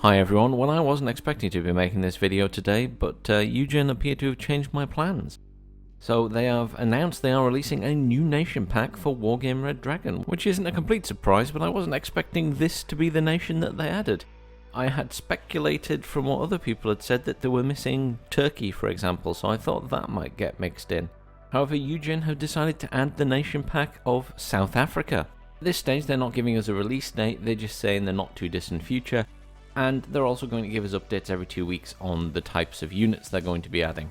Hi everyone, well I wasn't expecting to be making this video today, but Eugen appeared to have changed my plans. So they have announced they are releasing a new nation pack for Wargame Red Dragon, which isn't a complete surprise, but I wasn't expecting this to be the nation that they added. I had speculated from what other people had said that they were missing Turkey, for example, so I thought that might get mixed in. However, Eugen have decided to add the nation pack of South Africa. At this stage they're not giving us a release date, they're just saying the not too distant future. And they're also going to give us updates every 2 weeks on the types of units they're going to be adding.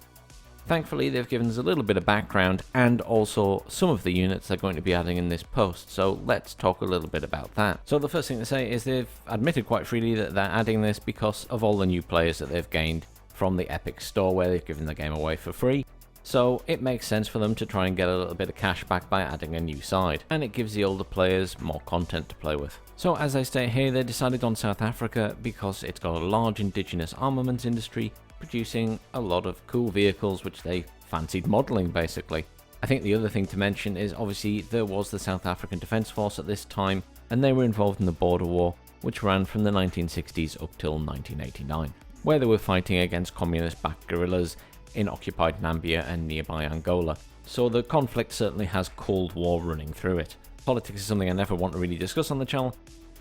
Thankfully, they've given us a little bit of background and also some of the units they're going to be adding in this post, so let's talk a little bit about that. So the first thing to say is they've admitted quite freely that they're adding this because of all the new players that they've gained from the Epic store where they've given the game away for free. So it makes sense for them to try and get a little bit of cash back by adding a new side, and it gives the older players more content to play with. So as I state here, they decided on South Africa because it's got a large indigenous armaments industry, producing a lot of cool vehicles which they fancied modelling basically. I think the other thing to mention is obviously there was the South African Defence Force at this time, and they were involved in the border war, which ran from the 1960s up till 1989, where they were fighting against communist-backed guerrillas in occupied Namibia and nearby Angola. So the conflict certainly has Cold War running through it. Politics is something I never want to really discuss on the channel,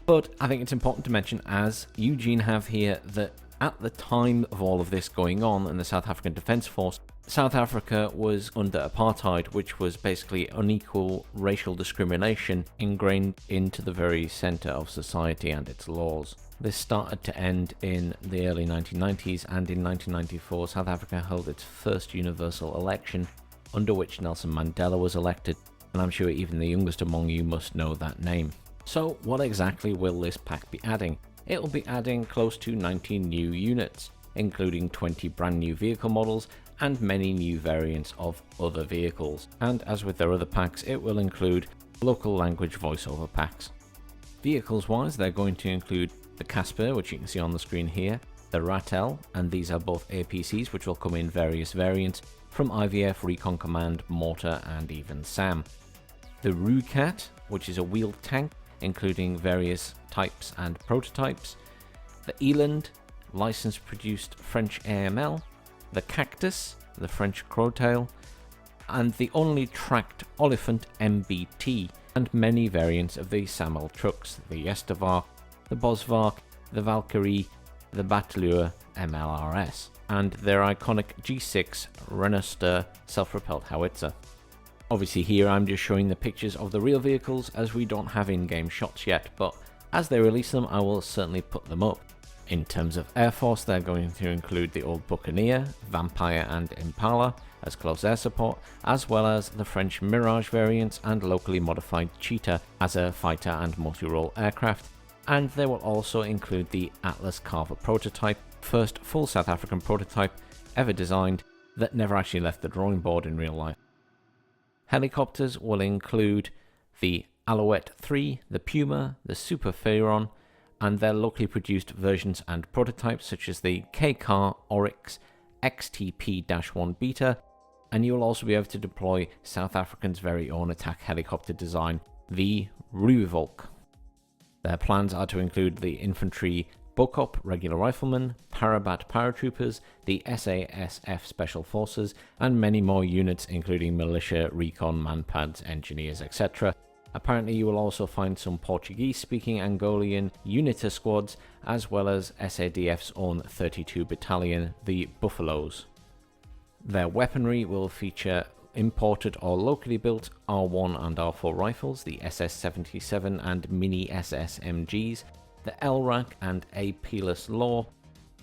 but I think it's important to mention, as Eugen have here, that at the time of all of this going on in the South African Defence Force, South Africa was under apartheid, which was basically unequal racial discrimination ingrained into the very centre of society and its laws. This started to end in the early 1990s, and in 1994 South Africa held its first universal election, under which Nelson Mandela was elected, and I'm sure even the youngest among you must know that name. So what exactly will this pack be adding? It will be adding close to 19 new units, including 20 brand new vehicle models and many new variants of other vehicles, and as with their other packs it will include local language voiceover packs. Vehicles wise, they're going to include the Casspir, which you can see on the screen here, the Ratel, and these are both APCs which will come in various variants from IVF, Recon Command, Mortar and even SAM. The Rooikat, which is a wheeled tank including various types and prototypes, the Eland, license produced French AML, the Cactus, the French Crotale, and the only tracked Olifant MBT, and many variants of the SAMIL trucks, the Yestervark, the Bosvark, the Valkyrie, the Bateleur MLRS, and their iconic G6 Renoster self-propelled howitzer. Obviously here I'm just showing the pictures of the real vehicles as we don't have in-game shots yet, but as they release them I will certainly put them up. In terms of Air Force, they're going to include the old Bucaneer, Vampire and Impala as close air support, as well as the French Mirage variants and locally modified Cheetah as a fighter and multi-role aircraft, and they will also include the Atlas Carver prototype, first full South African prototype ever designed that never actually left the drawing board in real life. Helicopters will include the Alouette 3, the PUMA, the Super Frelon, and their locally produced versions and prototypes such as the K-Car Oryx XTP-1 Beta, and you will also be able to deploy South Africa's very own attack helicopter design, the Rooivalk. Their plans are to include the infantry Bokop regular riflemen, Parabat paratroopers, the SASF special forces, and many more units including militia, recon, manpads, engineers, etc. Apparently you will also find some Portuguese-speaking Angolian UNITA squads, as well as SADF's own 32 battalion, the Buffaloes. Their weaponry will feature imported or locally built R1 and R4 rifles, the SS-77 and Mini SSMGs, the LRAC and AP-less Law,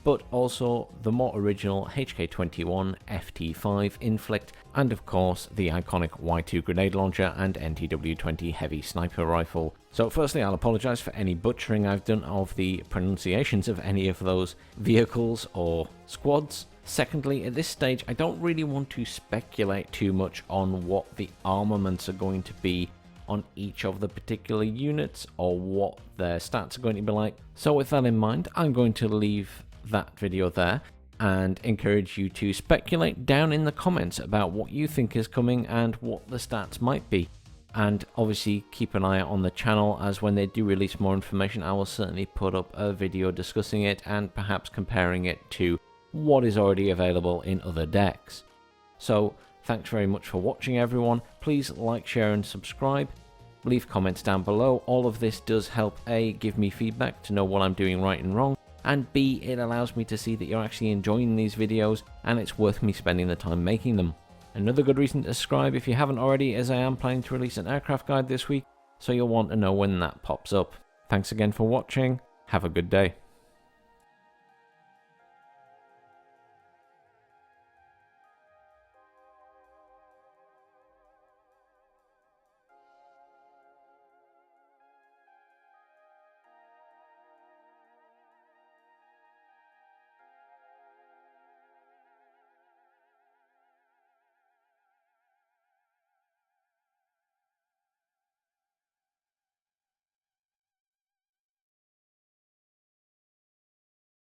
but also the more original HK-21, FT5 Inflict, and of course the iconic Y2 grenade launcher and NTW-20 heavy sniper rifle. So firstly, I'll apologise for any butchering I've done of the pronunciations of any of those vehicles or squads. Secondly, at this stage I don't really want to speculate too much on what the armaments are going to be on each of the particular units or what their stats are going to be like. So with that in mind, I'm going to leave that video there and encourage you to speculate down in the comments about what you think is coming and what the stats might be. And obviously keep an eye out on the channel, as when they do release more information, I will certainly put up a video discussing it and perhaps comparing it to what is already available in other decks. So thanks very much for watching, everyone. Please like, share and subscribe. Leave comments down below. All of this does help A, give me feedback to know what I'm doing right and wrong, and B, it allows me to see that you're actually enjoying these videos and it's worth me spending the time making them. Another good reason to subscribe if you haven't already, as I am planning to release an aircraft guide this week, so you'll want to know when that pops up. Thanks again for watching. Have a good day.